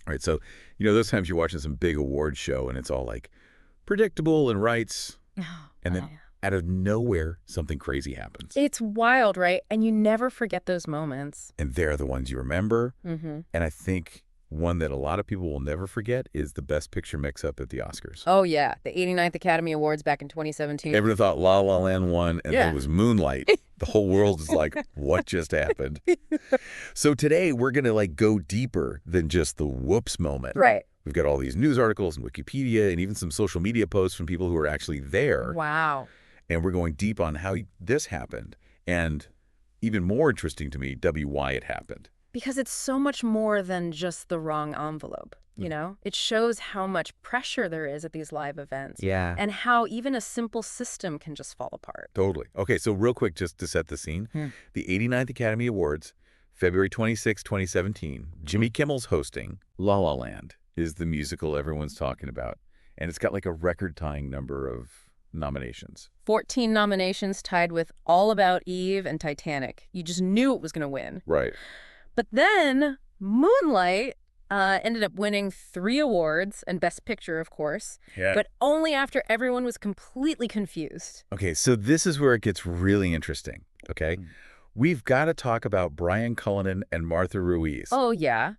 All right, so, those times you're watching some big award show and it's all like predictable and rights, and then out of nowhere, something crazy happens. It's wild, right? And you never forget those moments. And they're the ones you remember. Mm-hmm. And I think one that a lot of people will never forget is the Best Picture mix-up at the Oscars. Oh, yeah. The 89th Academy Awards back in 2017. Everyone thought La La Land won, and it was Moonlight. The whole world is like, what just happened? So today, we're going to go deeper than just the whoops moment. Right. We've got all these news articles and Wikipedia and even some social media posts from people who are actually there. Wow. And we're going deep on how this happened. And even more interesting to me, why it happened. Because it's so much more than just the wrong envelope, It shows how much pressure there is at these live events. Yeah. And how even a simple system can just fall apart. Totally. Okay, so real quick, just to set the scene. The 89th Academy Awards, February 26, 2017. Jimmy Kimmel's hosting. La La Land is the musical everyone's talking about. And it's got a record-tying number of nominations. 14 nominations tied with All About Eve and Titanic. You just knew it was going to win. Right. But then Moonlight ended up winning 3 awards, and Best Picture, of course, but only after everyone was completely confused. Okay, so this is where it gets really interesting, okay? We've got to talk about Brian Cullinan and Martha Ruiz. Oh, yeah.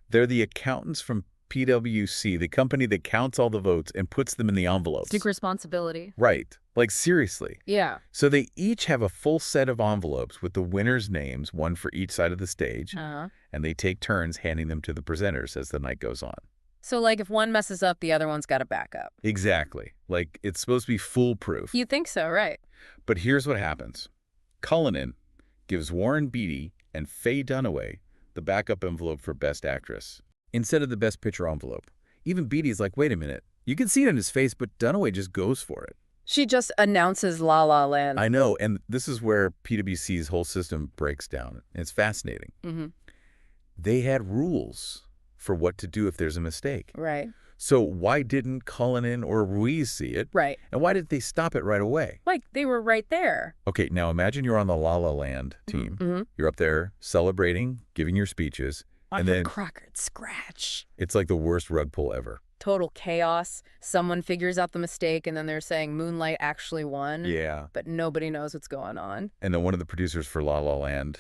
They're the accountants from PwC, the company that counts all the votes and puts them in the envelopes. Big responsibility. Right. Seriously. Yeah. So they each have a full set of envelopes with the winners' names, one for each side of the stage, and they take turns handing them to the presenters as the night goes on. So, if one messes up, the other one's got to back up. Exactly. It's supposed to be foolproof. You think so, right? But here's what happens. Cullinan gives Warren Beatty and Faye Dunaway the backup envelope for Best Actress instead of the Best Picture envelope. Even Beatty's like, wait a minute. You can see it on his face, but Dunaway just goes for it. She just announces La La Land. I know, and this is where PwC's whole system breaks down. And it's fascinating. They had rules for what to do if there's a mistake. Right. So why didn't Cullinan or Ruiz see it? Right. And why did they stop it right away? They were right there. Okay, now imagine you're on the La La Land team. You're up there celebrating, giving your speeches. And then crockered scratch. It's like the worst rug pull ever. Total chaos. Someone figures out the mistake, and then they're saying Moonlight actually won. Yeah. But nobody knows what's going on. And then one of the producers for La La Land,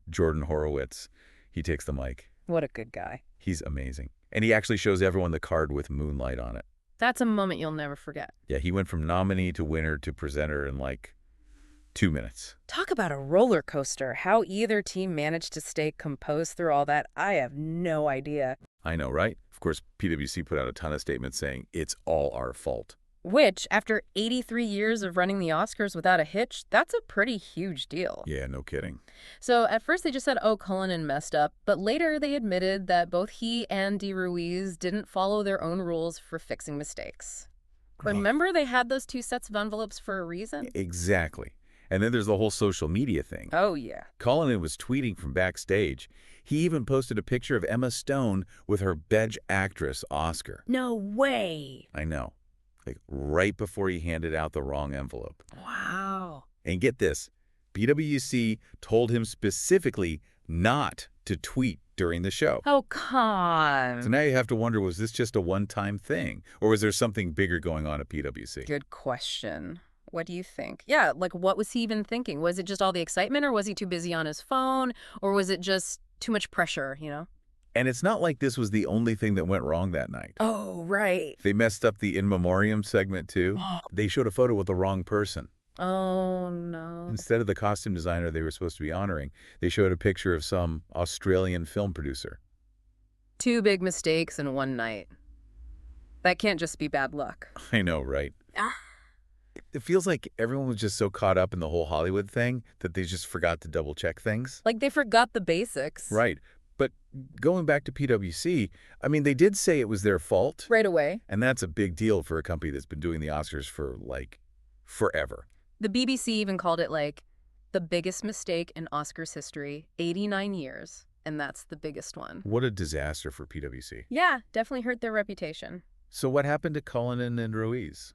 Jordan Horowitz, he takes the mic. What a good guy. He's amazing. And he actually shows everyone the card with Moonlight on it. That's a moment you'll never forget. Yeah, he went from nominee to winner to presenter in 2 minutes. Talk about a roller coaster. How either team managed to stay composed through all that, I have no idea. I know, right? Of course, PwC put out a ton of statements saying it's all our fault. Which, after 83 years of running the Oscars without a hitch, that's a pretty huge deal. Yeah, no kidding. So at first they just said, oh, Cullinan messed up. But later they admitted that both he and De Ruiz didn't follow their own rules for fixing mistakes. Remember they had those 2 sets of envelopes for a reason? Exactly. And then there's the whole social media thing. Oh, yeah. Cullinan was tweeting from backstage. He even posted a picture of Emma Stone with her Best Actress Oscar. No way. I know. Right before he handed out the wrong envelope. Wow. And get this, PwC told him specifically not to tweet during the show. Oh, come on. So now you have to wonder, was this just a one-time thing? Or was there something bigger going on at PwC? Good question. What do you think? Yeah, what was he even thinking? Was it just all the excitement, or was he too busy on his phone, or was it just too much pressure, And it's not like this was the only thing that went wrong that night. Oh, right. They messed up the In Memoriam segment, too. They showed a photo with the wrong person. Oh, no. Instead of the costume designer they were supposed to be honoring, they showed a picture of some Australian film producer. 2 big mistakes in one night. That can't just be bad luck. I know, right? It feels like everyone was just so caught up in the whole Hollywood thing that they just forgot to double-check things. They forgot the basics. Right. But going back to PwC, they did say it was their fault. Right away. And that's a big deal for a company that's been doing the Oscars for, forever. The BBC even called it, the biggest mistake in Oscars history, 89 years. And that's the biggest one. What a disaster for PwC. Yeah, definitely hurt their reputation. So what happened to Cullinan and Ruiz?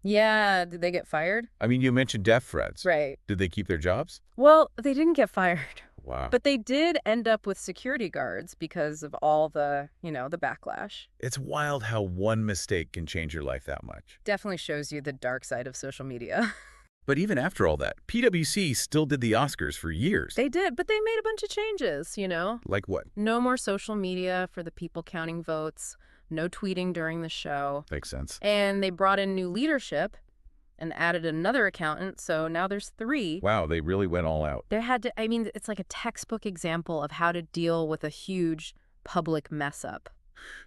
Yeah, did they get fired? You mentioned death threats. Right. Did they keep their jobs? Well, they didn't get fired. Wow. But they did end up with security guards because of all the, the backlash. It's wild how one mistake can change your life that much. Definitely shows you the dark side of social media. But even after all that, PwC still did the Oscars for years. They did, but they made a bunch of changes, Like what? No more social media for the people counting votes, no tweeting during the show. Makes sense. And they brought in new leadership and added another accountant, so now there's 3. Wow, they really went all out. It's like a textbook example of how to deal with a huge public mess up.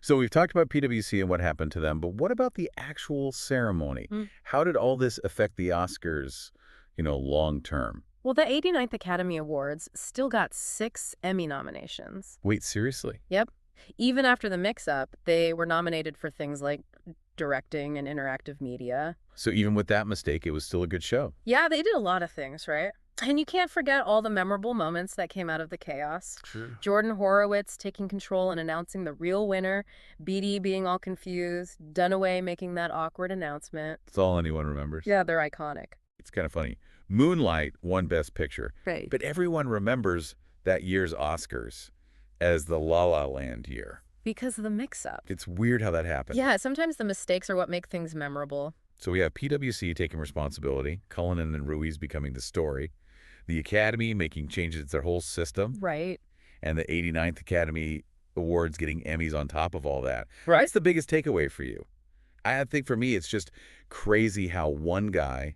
So we've talked about PwC and what happened to them, but what about the actual ceremony? How did all this affect the Oscars, long term? Well, the 89th Academy Awards still got 6 Emmy nominations. Wait, seriously? Yep. Even after the mix-up, they were nominated for things like directing and interactive media. So even with that mistake, it was still a good show. Yeah, they did a lot of things, right? And you can't forget all the memorable moments that came out of the chaos. True. Jordan Horowitz taking control and announcing the real winner, Beatty being all confused, Dunaway making that awkward announcement. That's all anyone remembers. Yeah, they're iconic. It's kind of funny. Moonlight won Best Picture. Right. But everyone remembers that year's Oscars as the La La Land year. Because of the mix-up. It's weird how that happened. Yeah, sometimes the mistakes are what make things memorable. So we have PwC taking responsibility, Cullinan and Ruiz becoming the story, the Academy making changes to their whole system, Right. and the 89th Academy Awards getting Emmys on top of all that. Right. What's the biggest takeaway for you? I think for me, it's just crazy how one guy,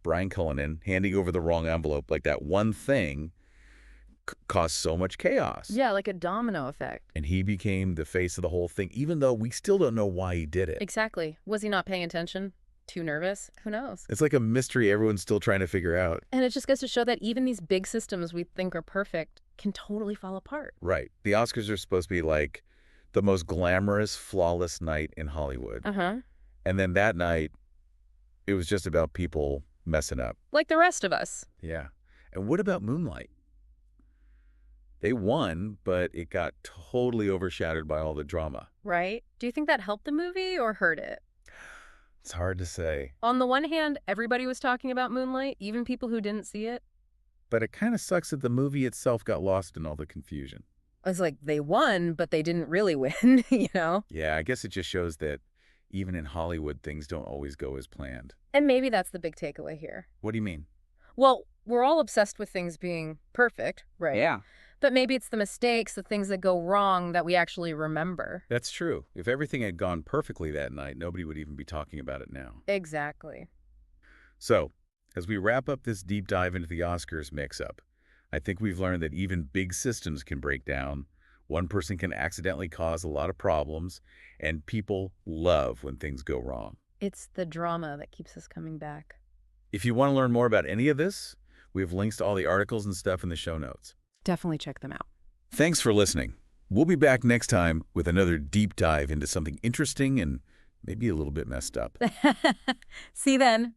Brian Cullinan, handing over the wrong envelope, like that one thing, caused so much chaos. Yeah, like a domino effect. And he became the face of the whole thing, even though we still don't know why he did it. Exactly. Was he not paying attention? Too nervous? Who knows? It's like a mystery everyone's still trying to figure out. And it just goes to show that even these big systems we think are perfect can totally fall apart. Right. The Oscars are supposed to be like the most glamorous, flawless night in Hollywood. Uh-huh. And then that night, it was just about people messing up. Like the rest of us. Yeah. And what about Moonlight? They won, but it got totally overshadowed by all the drama. Right? Do you think that helped the movie or hurt it? It's hard to say. On the one hand, everybody was talking about Moonlight, even people who didn't see it. But it kind of sucks that the movie itself got lost in all the confusion. It's like they won, but they didn't really win, Yeah, I guess it just shows that even in Hollywood, things don't always go as planned. And maybe that's the big takeaway here. What do you mean? Well, we're all obsessed with things being perfect, right? Yeah. But maybe it's the mistakes, the things that go wrong that we actually remember. That's true. If everything had gone perfectly that night, nobody would even be talking about it now. Exactly. So, as we wrap up this deep dive into the Oscars mix-up, I think we've learned that even big systems can break down. One person can accidentally cause a lot of problems, and people love when things go wrong. It's the drama that keeps us coming back. If you want to learn more about any of this, we have links to all the articles and stuff in the show notes. Definitely check them out. Thanks for listening. We'll be back next time with another deep dive into something interesting and maybe a little bit messed up. See you then.